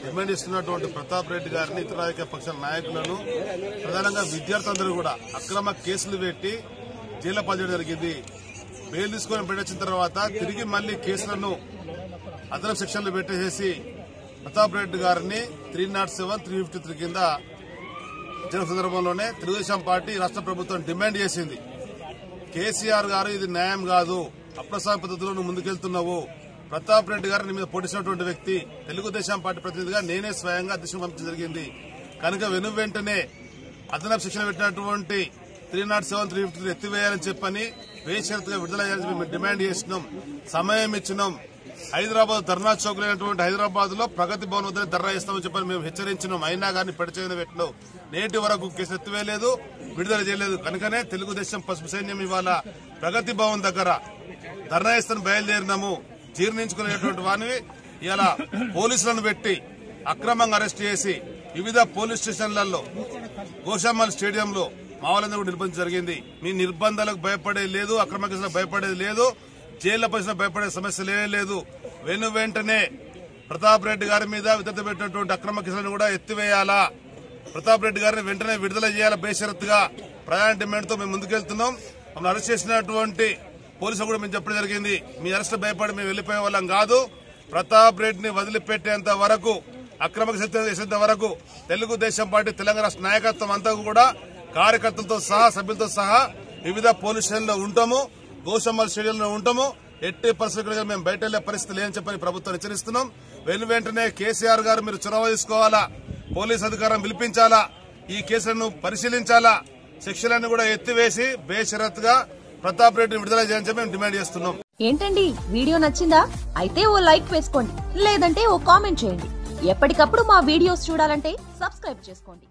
Demand ఇస్తున్నటువంటి ప్రతాప్ రెడ్డి గారిని ఇతర రాజకీయ పక్షాల నాయకులను ప్రధానంగా విద్యార్థులందరూ కూడా అక్రమ కేసులు పెట్టి జైలు పాల్చేయడం జరిగింది. బెయిల్ తీసుకుని పెట్టిన తర్వాత తిరిగి మళ్లీ కేసులను అదనపు సెక్షన్లు పెట్టేసి ప్రతాప్ రెడ్డి గారిని 307, 353 కింద జరిగిన సందర్భంలోనే తెలుగుదేశం పార్టీ రాష్ట్ర ప్రభుత్వం డిమాండ్ చేసింది. కేసీఆర్ గారు ఇది న్యాయం కాదు, అప్రసాద పద్ధతిలో ముందుకెళ్తున్నావు. ప్రతాప్ రెడ్డి గారిని మీద పోటీసినటువంటి వ్యక్తి తెలుగుదేశం పార్టీ ప్రతినిధిగా నేనే స్వయంగా అధ్యక్షుడు పంపించడం జరిగింది. కనుక వెంటనే అదనపు శిక్షణ పెట్టినటువంటి 307, 353 ఎత్తివేయాలని చెప్పని బేషరతుగా విడుదల చేయాలని మేము డిమాండ్ చేసినాం. సమయం ఇచ్చినాం. హైదరాబాద్ ధర్నా చౌక్ లేనటువంటి హైదరాబాద్ లో ప్రగతి భవన్ వద్ద ధర్నా చేస్తామని చెప్పని మేము హెచ్చరించినాం. అయినా కానీ పెడచేయని పెట్టినాం. నేటి వరకు కేసు ఎత్తివేయలేదు, విడుదల చేయలేదు. కనుకనే తెలుగుదేశం పసుపు సైన్యం ఇవాళ ప్రగతి భవన్ దగ్గర ధర్నా చేస్తాను బయలుదేరినాము. జీర్ణించుకునేటువంటి వారిని ఇలా పోలీసులను పెట్టి అక్రమంగా అరెస్ట్ చేసి వివిధ పోలీస్ స్టేషన్లలో గోషామల్ స్టేడియంలో మా వాళ్ళందరూ కూడా నిర్బంధం జరిగింది. మీ నిర్బంధాలకు భయపడేది లేదు, అక్రమ కేసులకు భయపడేది లేదు, జైళ్ల పరిస్థితులకు భయపడే సమస్య లేదు. వెంటనే ప్రతాప్ రెడ్డి గారి మీద విద్యుత్ పెట్టినటువంటి అక్రమ కేసులను కూడా ఎత్తివేయాలా, ప్రతాప్ రెడ్డి గారిని వెంటనే విడుదల చేయాలా బేషరతుగా ప్రధాన డిమాండ్ తో మేము ముందుకెళ్తున్నాం. మమ్మల్ని అరెస్ట్ చేసినటువంటి పోలీసులు కూడా మేము చెప్పడం జరిగింది, మీ అరెస్ట్ భయపడి మేము వెళ్లిపోయే వాళ్ళం కాదు. ప్రతాప్ రెడ్డిని వదిలిపెట్టేంత వరకు, అక్రమ చేసేంత వరకు తెలుగుదేశం పార్టీ తెలంగాణ రాష్ట్ర నాయకత్వం అంతా కూడా కార్యకర్తలతో సహా సభ్యులతో సహా వివిధ పోలీస్ స్టేషన్లో ఉంటాము, గోషమ్మల్ స్టేడియంలో ఉంటాము. ఎట్టి పరిస్థితుల్లో మేము బయట వెళ్లే పరిస్థితి లేదని చెప్పని ప్రభుత్వం హెచ్చరిస్తున్నాం. వెంటనే కేసీఆర్ గారు మీరు చొరవ తీసుకోవాలా, పోలీస్ అధికారం పిలిపించాలా, ఈ కేసులను పరిశీలించాలా, శిక్షలను కూడా ఎత్తివేసి బేషరతుగా ప్రతాప్ రెడ్డిని విడుదల చేయాలని మేము డిమాండ్ చేస్తున్నాం. ఏంటండి వీడియో నచ్చిందా? అయితే ఓ లైక్ వేసుకోండి, లేదంటే ఓ కామెంట్ చేయండి. ఎప్పటికప్పుడు మా వీడియోస్ చూడాలంటే సబ్స్క్రైబ్ చేసుకోండి.